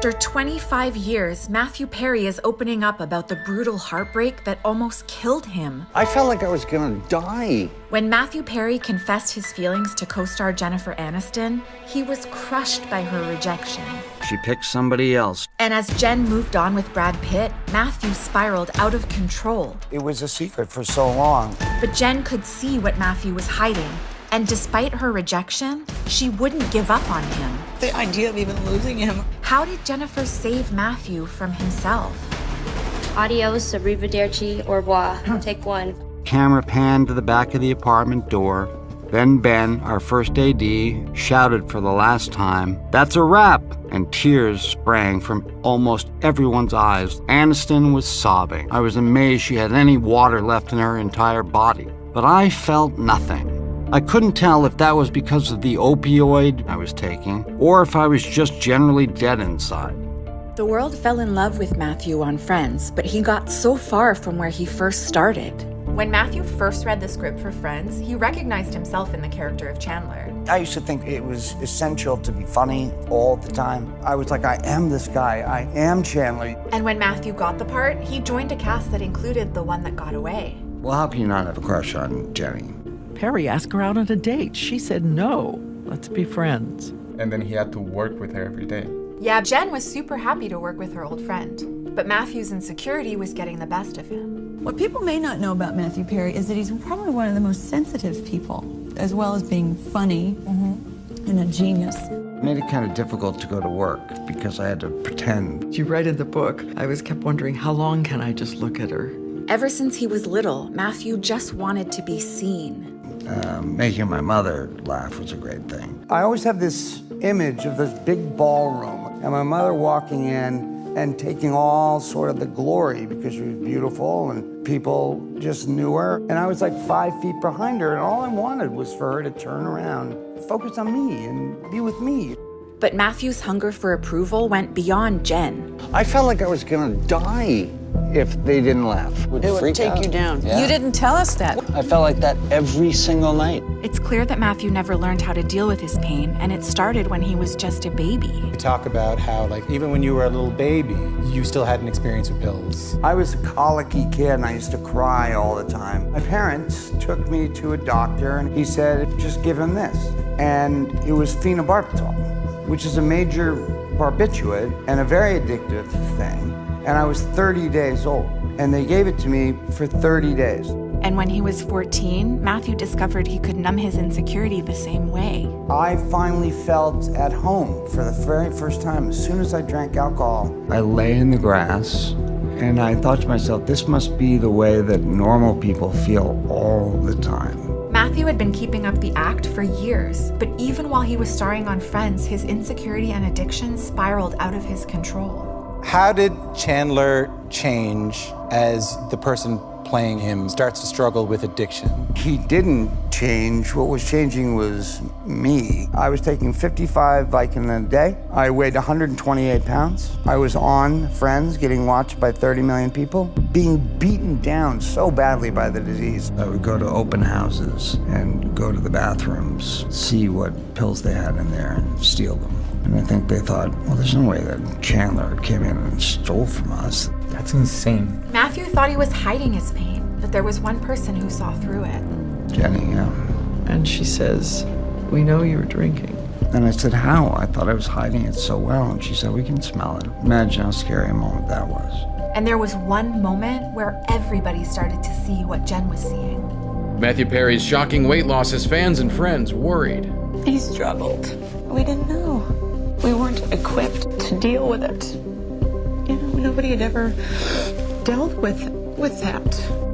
After 25 years, Matthew Perry is opening up about the brutal heartbreak that almost killed him. I felt like I was gonna die. When Matthew Perry confessed his feelings to co-star Jennifer Aniston, he was crushed by her rejection. She picked somebody else. And as Jen moved on with Brad Pitt, Matthew spiraled out of control. It was a secret for so long. But Jen could see what Matthew was hiding. And despite her rejection, she wouldn't give up on him. The idea of even losing him. How did Jennifer save Matthew from himself? Adios, arrivederci, au revoir. Take one. Camera panned to the back of the apartment door. Then Ben, our first AD, shouted for the last time, "That's a wrap!" And tears sprang from almost everyone's eyes. Aniston was sobbing. I was amazed she had any water left in her entire body. But I felt nothing. I couldn't tell if that was because of the opioid I was taking, or if I was just generally dead inside. The world fell in love with Matthew on Friends, but he got so far from where he first started. When Matthew first read the script for Friends, he recognized himself in the character of Chandler. I used to think it was essential to be funny all the time. I was like, I am this guy. I am Chandler. And when Matthew got the part, he joined a cast that included the one that got away. Well, how can you not have a crush on Jenny? Perry asked her out on a date. She said no. Let's be friends. And then he had to work with her every day. Yeah, Jen was super happy to work with her old friend. But Matthew's insecurity was getting the best of him. What people may not know about Matthew Perry is that he's probably one of the most sensitive people, as well as being funny and a genius. It made it kind of difficult to go to work because I had to pretend. You write in the book, I was kept wondering, how long can I just look at her? Ever since he was little, Matthew just wanted to be seen. Making my mother laugh was a great thing. I always have this image of this big ballroom and my mother walking in and taking all sort of the glory because she was beautiful and people just knew her. And I was like 5 feet behind her, and all I wanted was for her to turn around, focus on me and be with me. But Matthew's hunger for approval went beyond Jen. I felt like I was gonna die if they didn't laugh. It would take you down. Yeah. You didn't tell us that. I felt like that every single night. It's clear that Matthew never learned how to deal with his pain, and it started when he was just a baby. We talk about how, like, even when you were a little baby, you still had an experience with pills. I was a colicky kid and I used to cry all the time. My parents took me to a doctor and he said, just give him this. And it was phenobarbital, which is a major barbiturate and a very addictive thing. And I was 30 days old, and they gave it to me for 30 days. And when he was 14, Matthew discovered he could numb his insecurity the same way. I finally felt at home for the very first time as soon as I drank alcohol. I lay in the grass, and I thought to myself, this must be the way that normal people feel all the time. Matthew had been keeping up the act for years, but even while he was starring on Friends, his insecurity and addiction spiraled out of his control. How did Chandler change as the person playing him starts to struggle with addiction? He didn't change. What was changing was me. I was taking 55 Vicodin a day. I weighed 128 pounds. I was on Friends, getting watched by 30 million people, being beaten down so badly by the disease. I would go to open houses and go to the bathrooms, see what pills they had in there and steal them. And I think they thought, well, there's no way that Chandler came in and stole from us. That's insane. Matthew thought he was hiding his pain, but there was one person who saw through it. Jenny, yeah. And she says, we know you were drinking. And I said, how? I thought I was hiding it so well. And she said, we can smell it. Imagine how scary a moment that was. And there was one moment where everybody started to see what Jen was seeing. Matthew Perry's shocking weight loss has fans and friends worried. He struggled. We didn't know. We weren't equipped to deal with it. You know, nobody had ever dealt with that.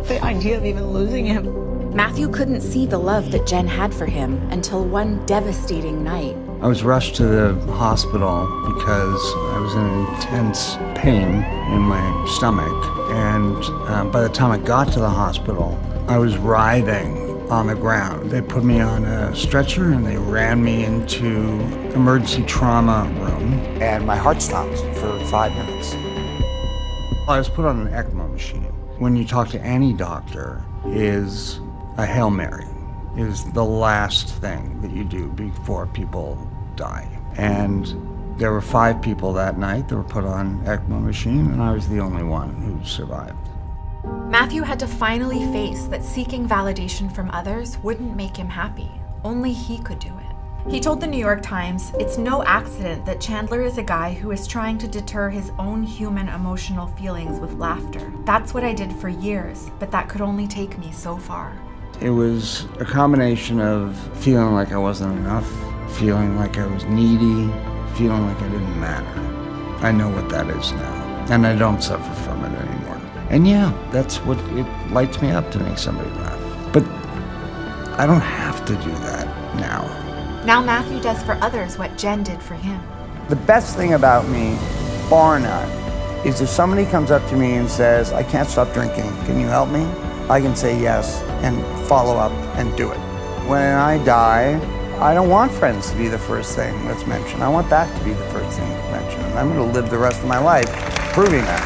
The idea of even losing him. Matthew couldn't see the love that Jen had for him until one devastating night. I was rushed to the hospital because I was in intense pain in my stomach. And by the time I got to the hospital, I was writhing on the ground. They put me on a stretcher and they ran me into emergency trauma room. And my heart stopped for 5 minutes. I was put on an ECMO machine. When you talk to any doctor, is a Hail Mary, is the last thing that you do before people die. And There were 5 people that night that were put on ECMO machine, and I was the only one who survived. Matthew had to finally face that seeking validation from others wouldn't make him happy. Only he could do it. He told the New York Times, "It's no accident that Chandler is a guy who is trying to deter his own human emotional feelings with laughter. That's what I did for years, but that could only take me so far." It was a combination of feeling like I wasn't enough, feeling like I was needy, feeling like I didn't matter. I know what that is now, and I don't suffer from it anymore. And yeah, that's what it lights me up, to make somebody laugh. But I don't have to do that now. Now Matthew does for others what Jen did for him. The best thing about me, bar none, is if somebody comes up to me and says, "I can't stop drinking, can you help me?" I can say yes and follow up and do it. When I die, I don't want friends to be the first thing that's mentioned. I want that to be the first thing that's mentioned. And I'm going to live the rest of my life proving that.